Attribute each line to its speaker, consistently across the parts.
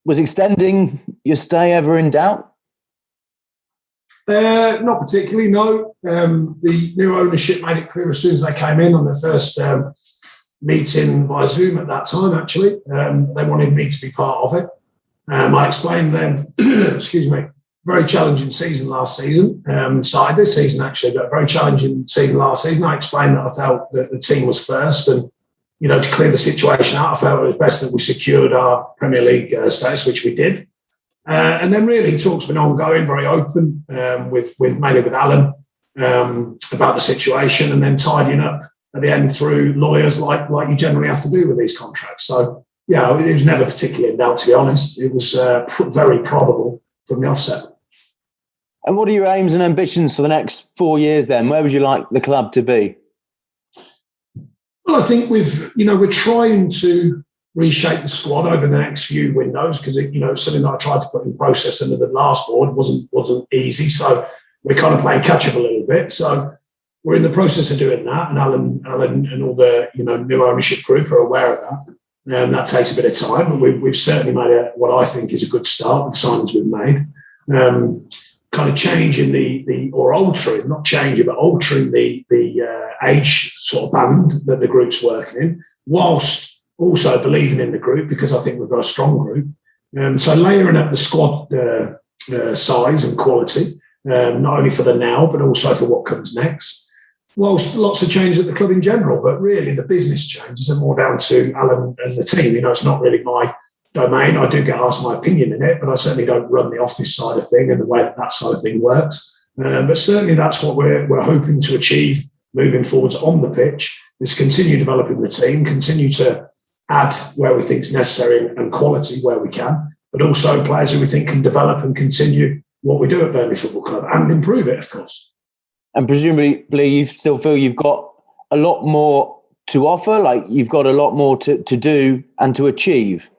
Speaker 1: Was extending your stay ever in doubt?
Speaker 2: Not particularly, no. The new ownership made it clear as soon as they came in on their first meeting via Zoom at that time, actually. They wanted me to be part of it. I explained then, excuse me, very challenging season last season. Started this season, actually, but a very challenging season last season. I explained that I felt that the team was first and, to clear the situation out, I felt it was best that we secured our Premier League status, which we did. And then really talks been ongoing, very open, mainly with Alan about the situation, and then tidying up at the end through lawyers like you generally have to do with these contracts. So, yeah, it was never particularly in doubt, to be honest. It was very probable from the offset.
Speaker 1: And what are your aims and ambitions for the next 4 years then? Where would you like the club to be?
Speaker 2: Well, I think we're trying to reshape the squad over the next few windows because it's something that I tried to put in process under the last board wasn't easy. So we're kind of playing catch up a little bit. So we're in the process of doing that, and Alan and all the new ownership group are aware of that. And that takes a bit of time, but we've certainly made what I think is a good start with the signings we've made. Kind of changing altering the age sort of band that the group's working in, whilst also believing in the group because I think we've got a strong group. So layering up the squad size and quality, not only for the now, but also for what comes next. Whilst lots of change at the club in general, but really the business changes are more down to Alan and the team. It's not really my domain. I do get asked my opinion in it, but I certainly don't run the office side of thing and the way that side of thing works. But certainly that's what we're hoping to achieve moving forwards on the pitch, is continue developing the team, continue to add where we think is necessary and quality where we can, but also players who we think can develop and continue what we do at Burnley Football Club and improve it, of course.
Speaker 1: And presumably you still feel you've got a lot more to offer, like you've got a lot more to do and to achieve?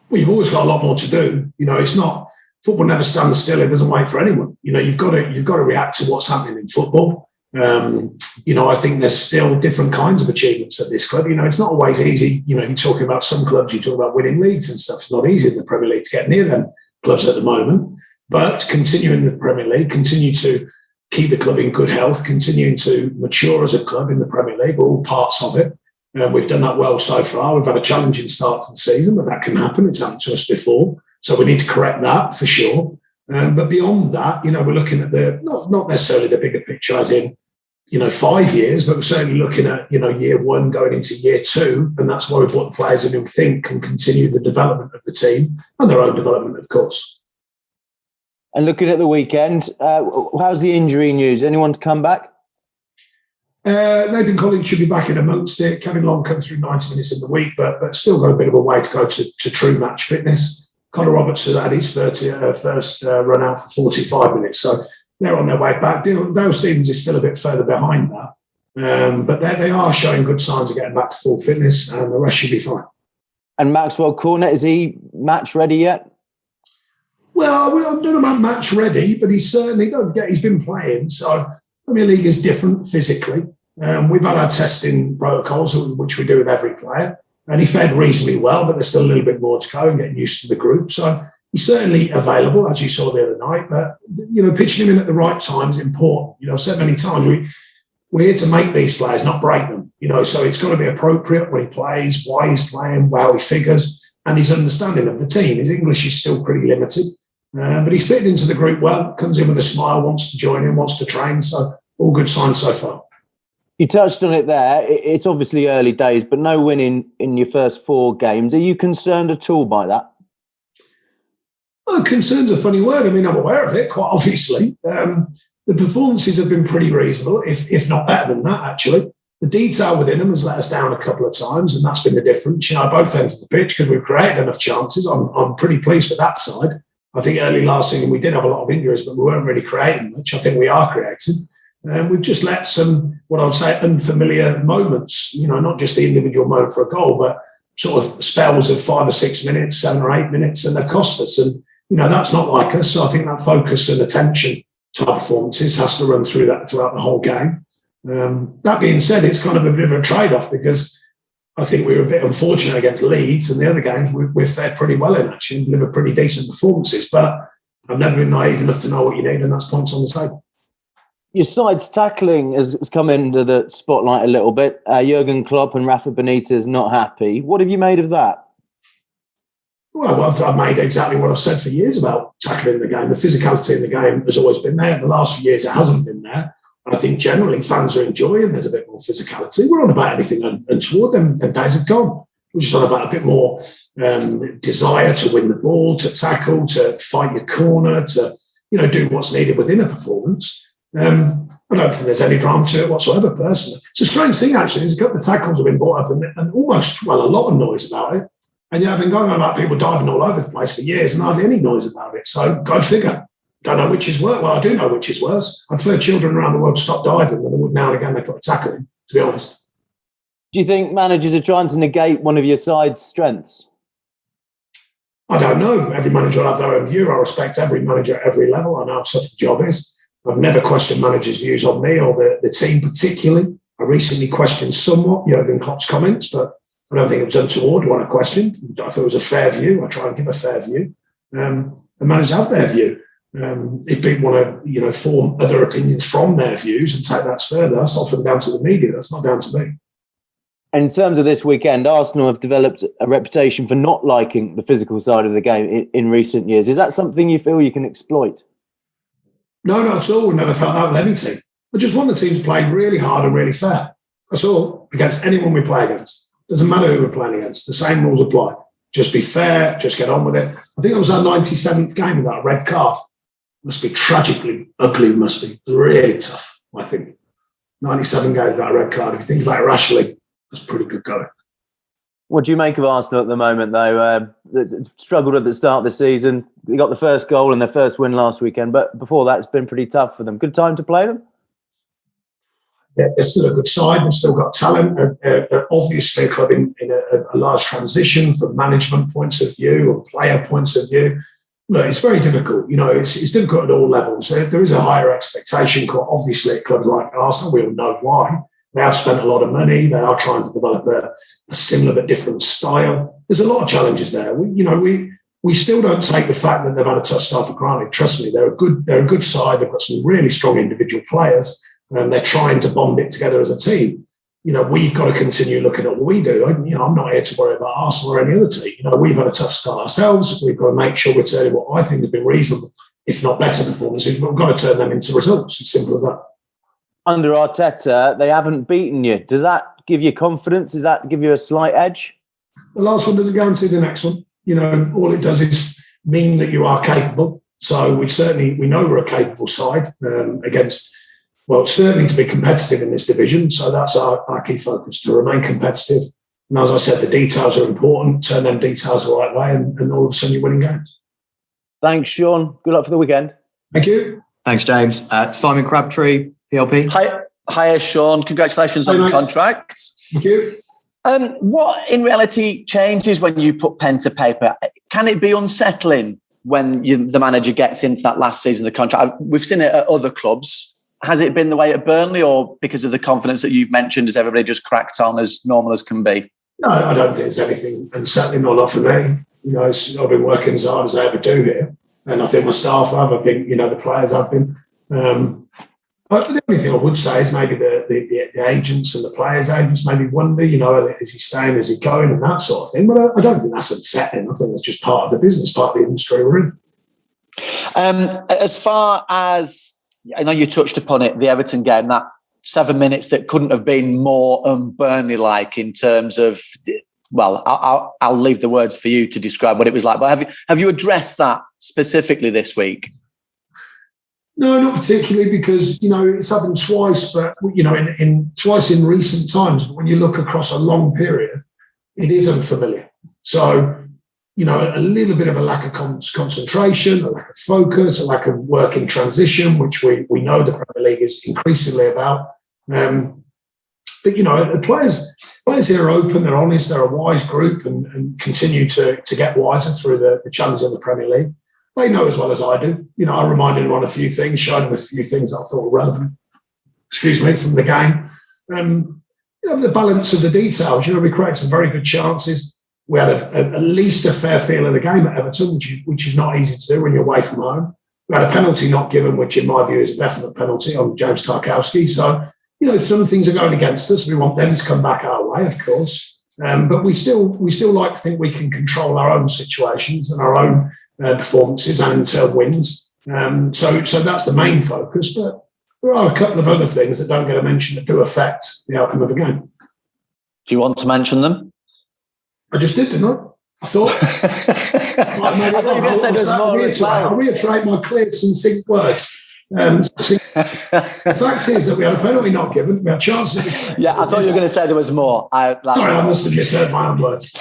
Speaker 2: Well, you've always got a lot more to do. It's not, football never stands still. It doesn't wait for anyone. You've got to react to what's happening in football. I think there's still different kinds of achievements at this club. It's not always easy. You're talking about some clubs, you talk about winning leagues and stuff. It's not easy in the Premier League to get near them clubs at the moment. But continuing the Premier League, continue to keep the club in good health, continuing to mature as a club in the Premier League, are all parts of it. We've done that well so far. We've had a challenging start to the season, but that can happen. It's happened to us before. So we need to correct that for sure. But beyond that, we're looking at not necessarily the bigger picture as in, 5 years, but we're certainly looking at, year one going into year two. And that's why we've got the players who we think can continue the development of the team and their own development, of course.
Speaker 1: And looking at the weekend, how's the injury news? Anyone to come back?
Speaker 2: Nathan Collins should be back in amongst it. Kevin Long comes through 90 minutes in the week, but still got a bit of a way to go to true match fitness. Conor Roberts has had his first run out for 45 minutes, so they're on their way back. Dale Stevens is still a bit further behind that, but they are showing good signs of getting back to full fitness, and the rest should be fine. And
Speaker 1: Maxwell Cornet, is he match ready yet?
Speaker 2: Well, I don't know about match ready, but he's certainly, don't forget, he's been playing, so Premier League is different physically. We've had our testing protocols, which we do with every player, and he fared reasonably well, but there's still a little bit more to go and getting used to the group. So he's certainly available, as you saw the other night, but, pitching him in at the right time is important. I've said many times, we're here to make these players, not break them, so it's got to be appropriate when he plays, why he's playing, how he figures, and his understanding of the team. His English is still pretty limited, but he's fitted into the group well, comes in with a smile, wants to join in, wants to train, so all good signs so far.
Speaker 1: You touched on it there. It's obviously early days, but no win in your first 4 games. Are you concerned at all by that?
Speaker 2: Well, concern's a funny word. I mean, I'm aware of it, quite obviously. The performances have been pretty reasonable, if not better than that, actually. The detail within them has let us down a couple of times, and that's been the difference. Both ends of the pitch, because we've created enough chances. I'm pretty pleased with that side. I think early last season we did have a lot of injuries, but we weren't really creating much. I think we are creating. We've just let some, what I would say, unfamiliar moments, not just the individual moment for a goal, but sort of spells of 5 or 6 minutes, 7 or 8 minutes, and they've cost us. And, that's not like us. So I think that focus and attention to our performances has to run through that throughout the whole game. That being said, it's kind of a bit of a trade-off because I think we were a bit unfortunate against Leeds, and the other games we've fared pretty well in, actually, and delivered pretty decent performances. But I've never been naive enough to know what you need, and that's points on the table.
Speaker 1: Your side's tackling has come into the spotlight a little bit. Jurgen Klopp and Rafa Benitez not happy. What have you made of that?
Speaker 2: Well, I've made exactly what I've said for years about tackling the game. The physicality in the game has always been there. The last few years, it hasn't been there. I think generally fans are enjoying there's a bit more physicality. We're on about anything untoward. Them days have gone. We're just on about a bit more desire to win the ball, to tackle, to fight your corner, to do what's needed within a performance. I don't think there's any drama to it whatsoever, personally. It's a strange thing, actually. There's a couple of tackles have been brought up and almost, a lot of noise about it. And I've been going on about people diving all over the place for years and hardly any noise about it. So go figure. Don't know which is worse. Well, I do know which is worse. I prefer children around the world to stop diving than I would now and again they put a tackle in, to be honest.
Speaker 1: Do you think managers are trying to negate one of your side's strengths?
Speaker 2: I don't know. Every manager will have their own view. I respect every manager at every level. I know how tough the job is. I've never questioned managers' views on me or the team particularly. I recently questioned somewhat Jurgen Klopp's comments, but I don't think it was untoward when I questioned. I thought it was a fair view. I try and give a fair view. And managers have their view. If people want to, form other opinions from their views and take that further, that's often down to the media. That's not down to me.
Speaker 1: In terms of this weekend, Arsenal have developed a reputation for not liking the physical side of the game in recent years. Is that something you feel you can exploit?
Speaker 2: No, not at all. We've never felt that with any team. I just want the team to play really hard and really fair. That's all. Against anyone we play against. Doesn't matter who we're playing against. The same rules apply. Just be fair. Just get on with it. I think it was our 97th game with that red card. Must be tragically ugly, must be really tough, I think. 97 games without a red card. If you think about it rationally, that's pretty good going.
Speaker 1: What do you make of Arsenal at the moment, though? Struggled at the start of the season. They got the first goal and their first win last weekend, but before that, it's been pretty tough for them. Good time to play them?
Speaker 2: Yeah, they're still a good side. They've still got talent. They're obviously a club in a large transition from management points of view or player points of view. Look, it's very difficult. It's difficult at all levels. There is a higher expectation, obviously, at clubs like Arsenal. We all know why. They have spent a lot of money. They are trying to develop a similar but different style. There's a lot of challenges there. We still don't take the fact that they've had a tough start for granted. Trust me, they're a good side. They've got some really strong individual players, and they're trying to bond it together as a team. We've got to continue looking at what we do. I'm not here to worry about Arsenal or any other team. We've had a tough start ourselves. We've got to make sure we're turning what I think has been reasonable, if not better performances, but we've got to turn them into results. It's simple as that.
Speaker 1: Under Arteta, they haven't beaten you. Does that give you confidence? Does that give you a slight edge?
Speaker 2: The last one doesn't guarantee the next one. All it does is mean that you are capable. So we know we're a capable side against, certainly to be competitive in this division. So that's our key focus, to remain competitive. And as I said, the details are important. Turn them details the right way, and all of a sudden you're winning games.
Speaker 1: Thanks, Sean. Good luck for the weekend.
Speaker 2: Thank you.
Speaker 3: Thanks, James. Simon Crabtree, PLP.
Speaker 4: Hi, Sean. Congratulations on the contract.
Speaker 2: Thank you.
Speaker 4: What in reality changes when you put pen to paper? Can it be unsettling when the manager gets into that last season of the contract? We've seen it at other clubs. Has it been the way at Burnley, or because of the confidence that you've mentioned, has everybody just cracked on as normal as can be?
Speaker 2: No, I don't think there's anything unsettling or not for me. I've been working as hard as I ever do here. And I think my staff have. I think, the players have been. But the only thing I would say is maybe the agents and the players' agents maybe wonder, is he staying, is he going, and that sort of thing. But I don't think that's upsetting. I think that's just part of the business, part of the industry we're in.
Speaker 4: As far as, I know you touched upon it, the Everton game, that 7 minutes that couldn't have been more Burnley-like in terms of, I'll leave the words for you to describe what it was like. But have you addressed that specifically this week?
Speaker 2: No, not particularly, because, it's happened twice, but, in twice in recent times. But when you look across a long period, it is unfamiliar. So, a little bit of a lack of concentration, a lack of focus, a lack of work in transition, which we know the Premier League is increasingly about. But, the players here are open, they're honest, they're a wise group and continue to get wiser through the challenge of the Premier League. They know as well as I do. I reminded them on a few things, showed them a few things that I thought were relevant, from the game. the balance of the details. We created some very good chances. We had at least a fair feel of the game at Everton, which is not easy to do when you're away from home. We had a penalty not given, which in my view is a definite penalty on James Tarkowski. So, some things are going against us. We want them to come back our way, of course. But we still like to think we can control our own situations and our own performances and in turn wins. So that's the main focus. But there are a couple of other things that don't get a mention that do affect the outcome of the game.
Speaker 4: Do you want to mention them?
Speaker 2: I just did, didn't I? I thought.
Speaker 4: I thought you were going to say there's more as well.
Speaker 2: I'll reiterate my clear, succinct words. The fact is that we had a penalty not given. We had chances.
Speaker 4: Yeah, I thought you were going to say there was more.
Speaker 2: Sorry, I must have just heard my own words.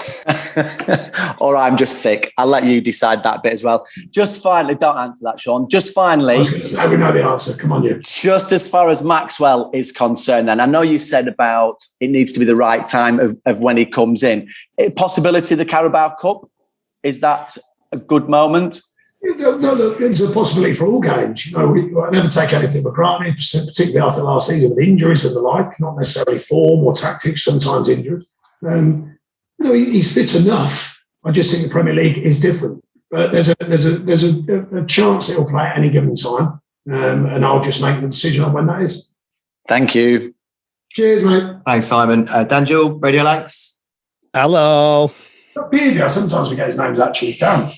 Speaker 4: Or I'm just thick. I'll let you decide that bit as well. Just finally, don't answer that, Sean. Just finally.
Speaker 2: I was going to say, we know the answer. Come on, you.
Speaker 4: Just as far as Maxwell is concerned, then, I know you said about it needs to be the right time of when he comes in. Possibility of the Carabao Cup, is that a good moment?
Speaker 2: No, look, it's a possibility for all games. I never take anything for granted, particularly after last season with injuries and the like, not necessarily form or tactics, sometimes injuries. He's fit enough. I just think the Premier League is different. But there's a chance he'll play at any given time, and I'll just make the decision on when that is.
Speaker 4: Thank you.
Speaker 2: Cheers, mate.
Speaker 3: Thanks, Simon. Daniel, Radio Lanx.
Speaker 5: Hello.
Speaker 2: Beardy, sometimes we get his names actually down.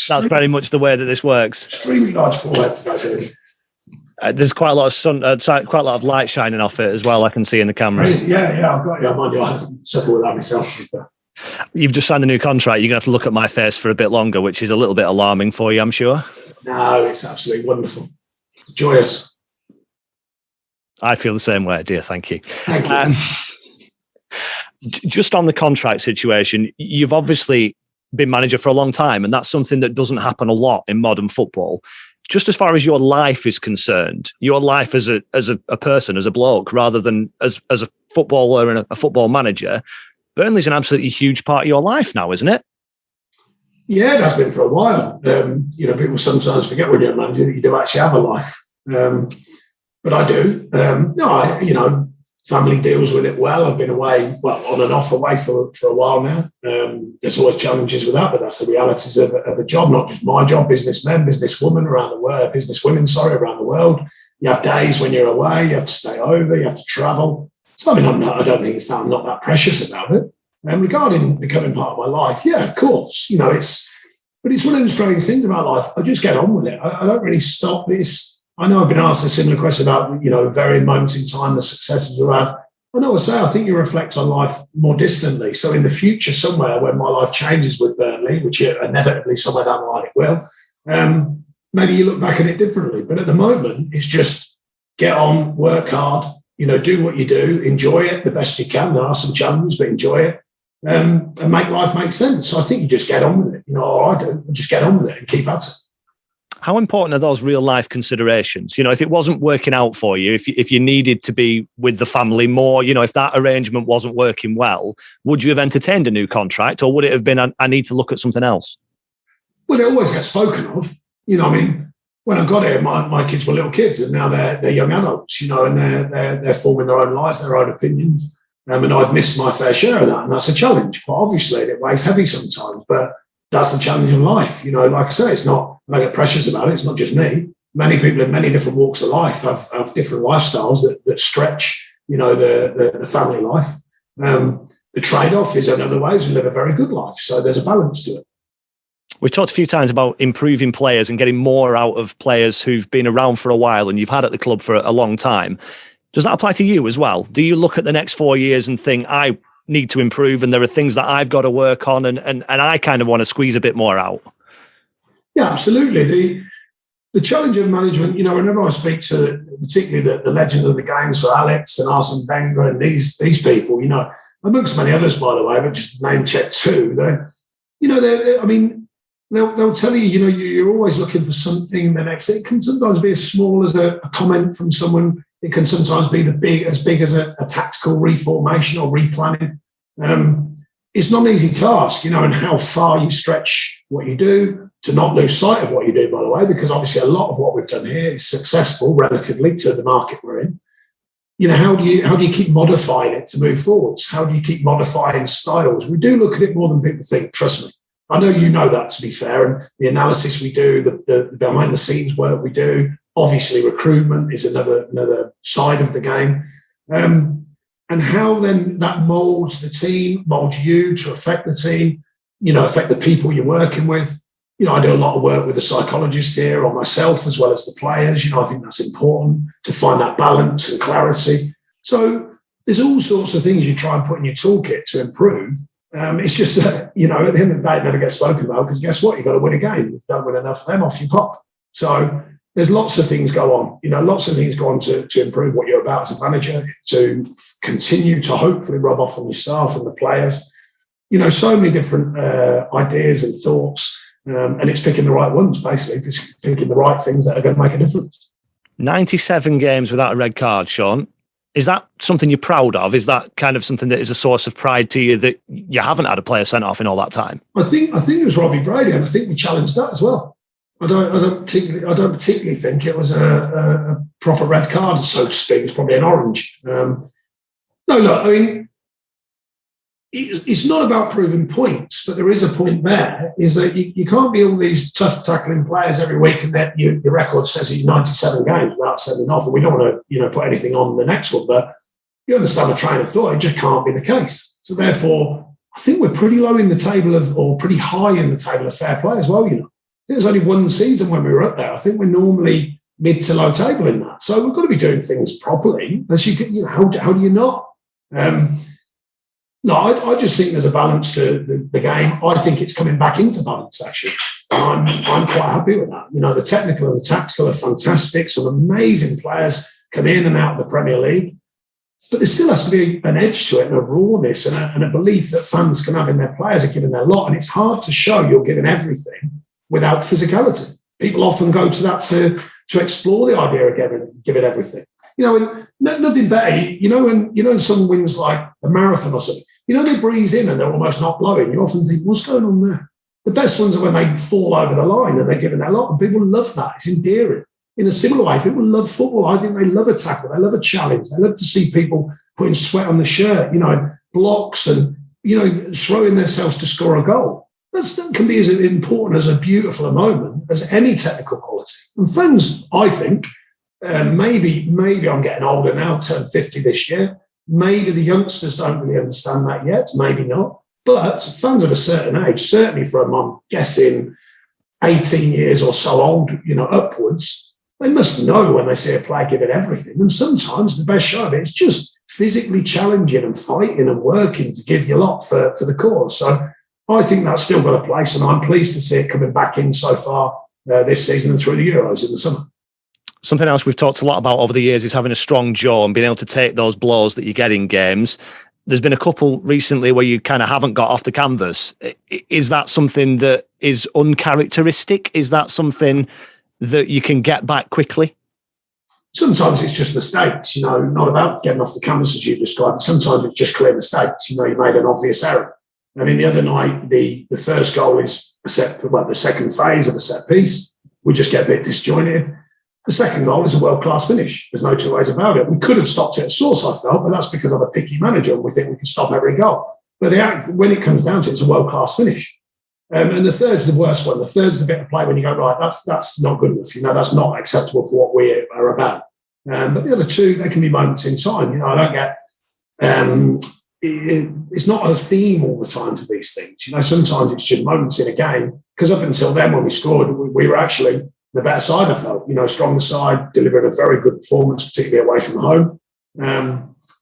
Speaker 5: That's very much the way that this works.
Speaker 2: Extremely large forehead today,
Speaker 5: there's quite a lot of sun, quite a lot of light shining off it as well. I can see in the camera.
Speaker 2: Yeah, I've got you. Mind you, I haven't suffered with that myself.
Speaker 5: You've just signed a new contract. You're going to have to look at my face for a bit longer, which is a little bit alarming for you, I'm sure.
Speaker 2: No, it's absolutely wonderful. Joyous.
Speaker 5: I feel the same way, dear. Thank you.
Speaker 2: Thank you.
Speaker 5: Just on the contract situation, you've obviously been manager for a long time, and that's something that doesn't happen a lot in modern football. Just as far as your life is concerned, your life as a person, as a bloke, rather than as a footballer and a football manager, Burnley's an absolutely huge part of your life now, isn't it?
Speaker 2: Yeah, it has been for a while. People sometimes forget when you're a manager that you do actually have a life. But I do. Family deals with it well. I've been away, on and off away for a while now. There's always challenges with that, but that's the realities of a job, not just my job. Businessmen, businesswomen around the world, around the world. You have days when you're away, you have to stay over, you have to travel. Something I don't think I'm not that precious about it. And regarding becoming part of my life, yeah, of course. But it's one of the strange things about life. I just get on with it. I don't really stop this. I know I've been asked a similar question about, varying moments in time, the successes we have. I think you reflect on life more distantly. So in the future, somewhere when my life changes with Burnley, which inevitably somewhere down the line it will, maybe you look back at it differently. But at the moment, it's just get on, work hard, do what you do, enjoy it the best you can. There are some challenges, but enjoy it and make life make sense. So I think you just get on with it. I do. I just get on with it and keep at it.
Speaker 5: How important are those real life considerations? If it wasn't working out for you, if you needed to be with the family more, if that arrangement wasn't working well, would you have entertained a new contract, or would it have been, I need to look at something else?
Speaker 2: Well, it always gets spoken of. When I got here, my kids were little kids, and now they're young adults, and they're forming their own lives, their own opinions. And I've missed my fair share of that, and that's a challenge. Quite obviously, it weighs heavy sometimes, but that's the challenge of life. Like I say, it's not, I get precious about it. It's not just me. Many people in many different walks of life have different lifestyles that stretch, the family life. The trade-off is in other ways we live a very good life. So there's a balance to it.
Speaker 5: We've talked a few times about improving players and getting more out of players who've been around for a while and you've had at the club for a long time. Does that apply to you as well? Do you look at the next 4 years and think, I need to improve and there are things that I've got to work on and I kind of want to squeeze a bit more out?
Speaker 2: Yeah, absolutely. The challenge of management, whenever I speak to particularly the legend of the game, so Alex and Arsene Wenger and these people, amongst many others, by the way, but just name check two, they'll tell you, you're always looking for something the next. It can sometimes be as small as a comment from someone. It can sometimes be as big as a tactical reformation or replanning. It's not an easy task, and how far you stretch what you do to not lose sight of what you do, by the way, because obviously a lot of what we've done here is successful relatively to the market we're in. how do you keep modifying it to move forwards? How do you keep modifying styles? We do look at it more than people think, trust me. I know you know that, to be fair, and the analysis we do, the behind the scenes work we do, obviously recruitment is another side of the game. And how then that molds the team, molds you to affect the team, affect the people you're working with. I do a lot of work with a psychologist here, or myself, as well as the players. I think that's important to find that balance and clarity. So there's all sorts of things you try and put in your toolkit to improve. It's just that, at the end of the day, it never gets spoken about, because guess what? You've got to win a game. If you don't win enough of them, off you pop. So there's lots of things go on. Lots of things go on to improve what you're about as a manager, to continue to hopefully rub off on your staff and the players. So many different ideas and thoughts. And it's picking the right ones, basically. It's picking the right things that are going to make a difference.
Speaker 5: 97 games without a red card, Sean. Is that something you're proud of? Is that kind of something that is a source of pride to you, that you haven't had a player sent off in all that time?
Speaker 2: I think it was Robbie Brady, and I think we challenged that as well. I don't particularly think it was a proper red card, so to speak. It's probably an orange. No, look, I mean, it's not about proving points, but there is a point there, is that you can't be all these tough tackling players every week, and then your record says you're 97 games without sending off, and we don't want to put anything on the next one, but you understand the train of thought. It just can't be the case. So therefore, I think we're pretty low in the table or pretty high in the table of fair play as well. I think there's only one season when we were up there. I think we're normally mid to low table in that. So we've got to be doing things properly. How do you not? No, I just think there's a balance to the game. I think it's coming back into balance, actually. I'm quite happy with that. The technical and the tactical are fantastic. Some amazing players come in and out of the Premier League. But there still has to be an edge to it, and a rawness, and a belief that fans can have in their players are giving their lot. And it's hard to show you're giving everything without physicality. People often go to that to explore the idea of giving everything. And nothing better. When someone wins like a marathon or something, they breeze in and they're almost not blowing. You often think, what's going on there? The best ones are when they fall over the line and they're giving their lot, and people love that. It's endearing. In a similar way, people love football. I think they love a tackle. They love a challenge. They love to see people putting sweat on the shirt, blocks and, throwing themselves to score a goal. That can be as important, as a beautiful a moment as any technical quality. And fans, I think, maybe I'm getting older now, turned 50 this year. Maybe the youngsters don't really understand that yet. Maybe not. But fans of a certain age, certainly from, I'm guessing, 18 years or so old, upwards, they must know when they see a player give it everything. And sometimes the best show of it is just physically challenging and fighting and working to give your lot for the cause. So I think that's still got a place, and I'm pleased to see it coming back in so far this season and through the Euros in the summer.
Speaker 5: Something else we've talked a lot about over the years is having a strong jaw and being able to take those blows that you get in games. There's been a couple recently where you kind of haven't got off the canvas. Is that something that is uncharacteristic? Is that something that you can get back quickly?
Speaker 2: Sometimes it's just mistakes, not about getting off the canvas as you described. Sometimes it's just clear mistakes. You made an obvious error. I mean, the other night, the first goal is the second phase of a set piece. We just get a bit disjointed. The second goal is a world-class finish. There's no two ways about it. We could have stopped it at source, I felt, but that's because I'm a picky manager and we think we can stop every goal. But when it comes down to it, it's a world-class finish. And the third's the worst one. The third's the bit of play when you go, right, that's not good enough. That's not acceptable for what we are about. But the other two, they can be moments in time. I don't get... it's not a theme all the time to these things. Sometimes it's just moments in a game. Because up until then, when we scored, we were actually the better side, I felt. Stronger side, delivered a very good performance, particularly away from home.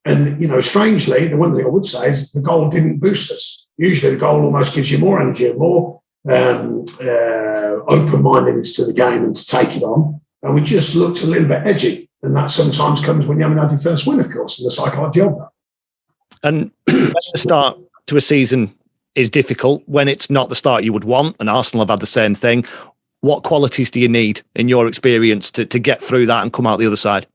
Speaker 2: And strangely, the one thing I would say is the goal didn't boost us. Usually the goal almost gives you more energy and more open-mindedness to the game and to take it on. And we just looked a little bit edgy. And that sometimes comes when you haven't had your first win, of course, and the psychology of that.
Speaker 5: And the start to a season is difficult when it's not the start you would want, and Arsenal have had the same thing. What qualities do you need, in your experience, to get through that and come out the other side?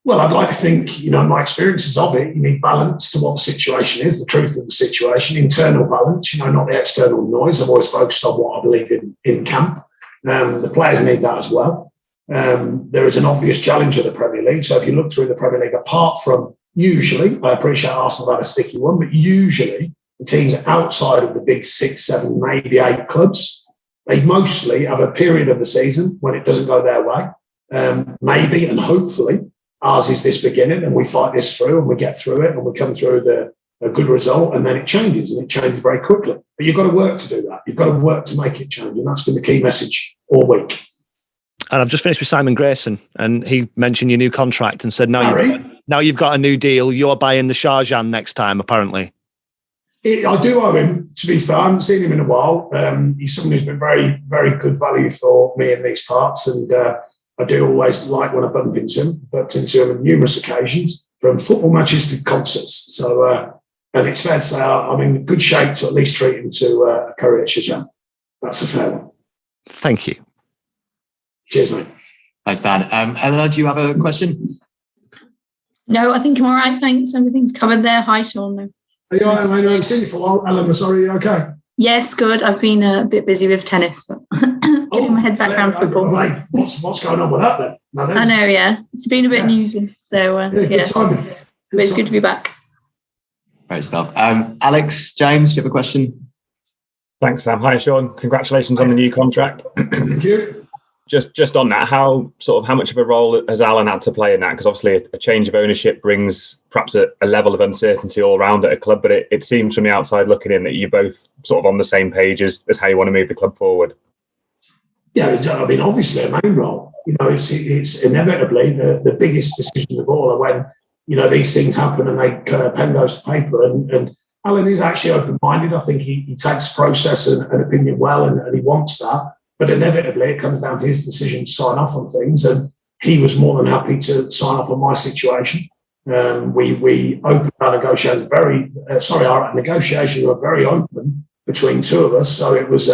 Speaker 2: Well, I'd like to think, my experiences of it, you need balance to what the situation is, the truth of the situation, internal balance, not the external noise. I've always focused on what I believe in camp. The players need that as well. there is an obvious challenge of the Premier League. So if you look through the Premier League, apart from usually, I appreciate Arsenal had a sticky one, but usually the teams outside of the big 6, 7, maybe 8 clubs, they mostly have a period of the season when it doesn't go their way. Maybe and hopefully ours is this beginning and we fight this through and we get through it and we come through a good result, and then it changes, and it changes very quickly. But you've got to work to do that. You've got to work to make it change, and that's been the key message all week.
Speaker 5: And I've just finished with Simon Grayson, and he mentioned your new contract and said, now you've got a new deal. You're buying the Shah Jahan next time, apparently.
Speaker 2: I do owe him, to be fair. I haven't seen him in a while. He's someone who's been very, very good value for me in these parts, and I do always like when I bump into him. Bumped into him on numerous occasions, from football matches to concerts. So, and it's fair to say I'm in good shape to at least treat him to a curry at Shah Jahan. That's a fair one.
Speaker 5: Thank you.
Speaker 2: Cheers, mate.
Speaker 3: Thanks, Dan. Eleanor, do you have a question?
Speaker 6: No, I think I'm all right, thanks. Everything's covered there. Hi, Sean.
Speaker 2: Are you all right, Elaine? I haven't seen you for a while. Eleanor, sorry, are you okay?
Speaker 6: Yes, good. I've been a bit busy with tennis, but getting my head back around football.
Speaker 2: Mate, what's going on with that then? No,
Speaker 6: I know, yeah. It's been a bit newsy. So,
Speaker 2: good timing.
Speaker 6: But it's good to be back.
Speaker 3: Great stuff. Alex, James, do you have a question?
Speaker 7: Thanks, Sam. Hi, Sean. Congratulations on the new contract.
Speaker 2: Thank you.
Speaker 7: Just on that, how much of a role has Alan had to play in that? Because obviously a change of ownership brings perhaps a level of uncertainty all around at a club, but it seems from the outside looking in that you're both sort of on the same page as how you want to move the club forward.
Speaker 2: Yeah, I mean, obviously a main role. You know, it's inevitably the biggest decision of all. And when, you know, these things happen and pen goes to paper, and Alan is actually open-minded. I think he takes process and opinion well, and he wants that. But inevitably, it comes down to his decision to sign off on things, and he was more than happy to sign off on my situation. We opened our negotiations our negotiations were very open between two of us, so it was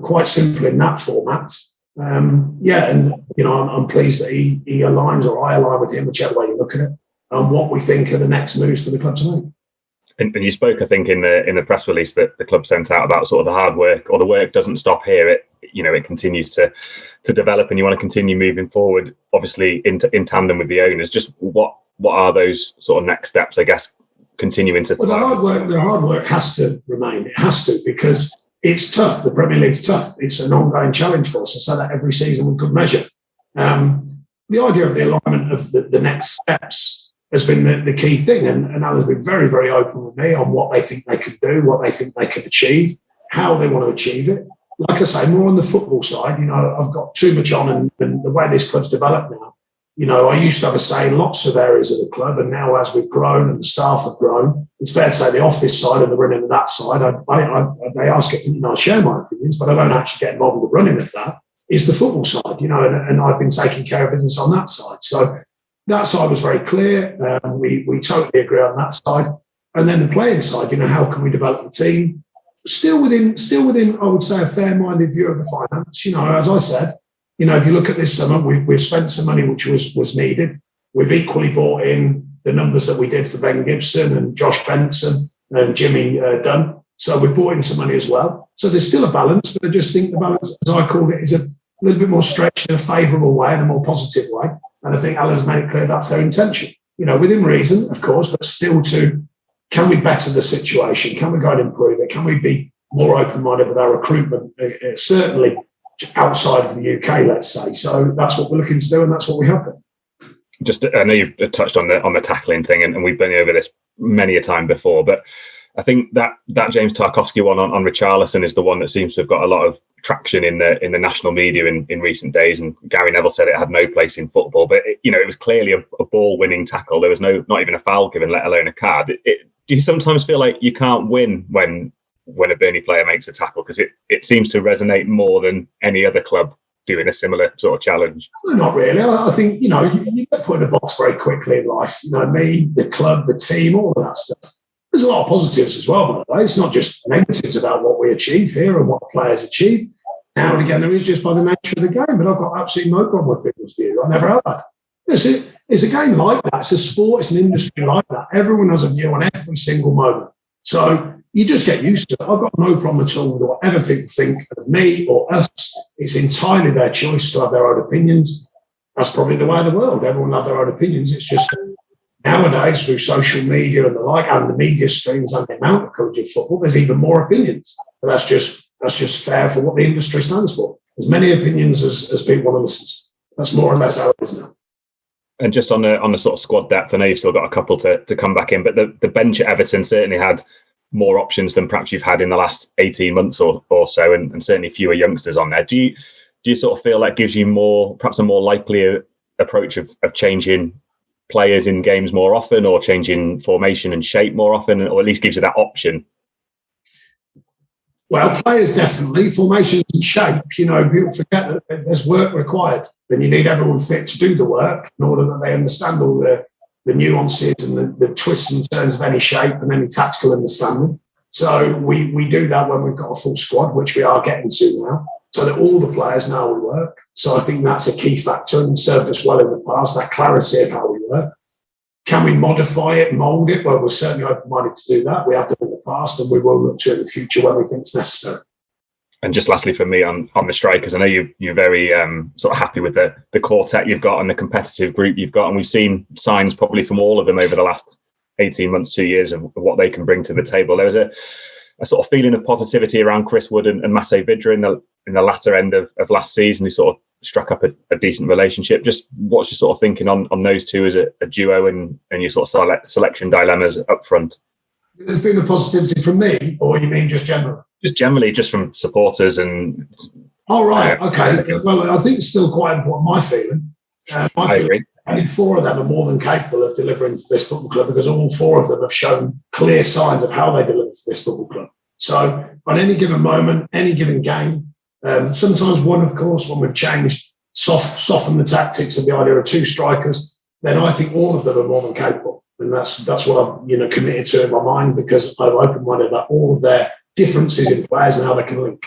Speaker 2: quite simple in that format. And you know, I'm pleased that he aligns, or I align with him, whichever way you look at it, and what we think are the next moves for the club to make.
Speaker 7: And you spoke, I think, in the press release that the club sent out about sort of the hard work, or the work doesn't stop here. It continues to develop, and you want to continue moving forward. Obviously, in tandem with the owners. Just what are those sort of next steps? I guess continuing to.
Speaker 2: Well, the hard work has to remain. It has to, because it's tough. The Premier League's tough. It's an ongoing challenge for us. I say that every season with good measure. The idea of the alignment of the next steps has been the key thing, and Alan's been very, very open with me on what they think they could do, what they think they could achieve, how they want to achieve it. Like I say, more on the football side, you know, I've got too much on, and the way this club's developed now, you know, I used to have a say in lots of areas of the club, and now as we've grown and the staff have grown, it's fair to say the office side and the running of that side, they ask it, you know, I share my opinions, but I don't actually get involved with the running of that. It's the football side, you know, and I've been taking care of business on that side. So that side was very clear. We totally agree on that side. And then the playing side, you know, how can we develop the team? Still within, I would say, a fair-minded view of the finance. You know, as I said, you know, if you look at this summer, we've spent some money which was needed. We've equally bought in the numbers that we did for Ben Gibson and Josh Benson and Jimmy Dunn. So we've bought in some money as well. So there's still a balance, but I just think the balance, as I called it, is a little bit more stretched in a favourable way, in a more positive way. And I think Alan's made it clear that's their intention. You know, within reason, of course, but still can we better the situation? Can we go and improve it? Can we be more open-minded with our recruitment? Certainly outside of the UK, let's say. So that's what we're looking to do, and that's what we have done.
Speaker 7: Just, I know you've touched on the tackling thing, and we've been over this many a time before, but I think that James Tarkowski one on Richarlison is the one that seems to have got a lot of traction in the national media in recent days. And Gary Neville said it had no place in football, but it was clearly a ball-winning tackle. There was not even a foul given, let alone a card. Do you sometimes feel like you can't win when a Burnley player makes a tackle, because it seems to resonate more than any other club doing a similar sort of challenge?
Speaker 2: No, not really. I think, you know, you get put in a box very quickly in life. You know, me, the club, the team, all of that stuff. There's a lot of positives as well, by the way. It's not just negatives about what we achieve here and what players achieve. Now and again, there is just by the nature of the game, but I've got absolutely no problem with people's view. I never have that. It's a game like that. It's a sport. It's an industry like that. Everyone has a view on every single moment. So you just get used to it. I've got no problem at all with whatever people think of me or us. It's entirely their choice to have their own opinions. That's probably the way of the world. Everyone will have their own opinions. It's just nowadays through social media and the like, and the media streams and the amount of coverage of football, there's even more opinions. But that's just fair for what the industry stands for. As many opinions as people want to listen to. That's more or less how it is now.
Speaker 7: And just on the sort of squad depth, I know you've still got a couple to come back in, but the bench at Everton certainly had more options than perhaps you've had in the last 18 months or so, and certainly fewer youngsters on there. Do you sort of feel that gives you perhaps a more likely approach of changing players in games more often, or changing formation and shape more often, or at least gives you that option?
Speaker 2: Well, players definitely, formations and shape. People forget that there's work required. Then you need everyone fit to do the work in order that they understand all the nuances and the twists and turns of any shape and any tactical understanding. So we do that when we've got a full squad, which we are getting to now, so that all the players know how we work. So I think that's a key factor and served us well in the past, that clarity of how we work. Can we modify it, mould it? Well, we're certainly open-minded to do that. We have done in the past, and we will look to it in the future when we think it's necessary.
Speaker 7: And just lastly for me on the strikers, I know you're very sort of happy with the quartet you've got and the competitive group you've got, and we've seen signs probably from all of them over the last 18 months, 2 years of what they can bring to the table. There was a sort of feeling of positivity around Chris Wood and Matteo Vidra in the latter end of last season, who sort of struck up a decent relationship. Just what's your sort of thinking on those two as a duo and your sort of selection dilemmas up front?
Speaker 2: The feeling of positivity from me, or you mean just generally?
Speaker 7: Just generally, just from supporters and...
Speaker 2: Oh, right, okay. Well, I think it's still quite important, my feeling.
Speaker 7: I agree.
Speaker 2: I think 4 of them are more than capable of delivering for this football club, because all 4 of them have shown clear signs of how they deliver for this football club. So on any given moment, any given game, sometimes one, of course, when we've changed, softened the tactics of the idea of 2 strikers, then I think all of them are more than capable. And that's what I've committed to in my mind, because I'm open-minded about all of their differences in players and how they can link.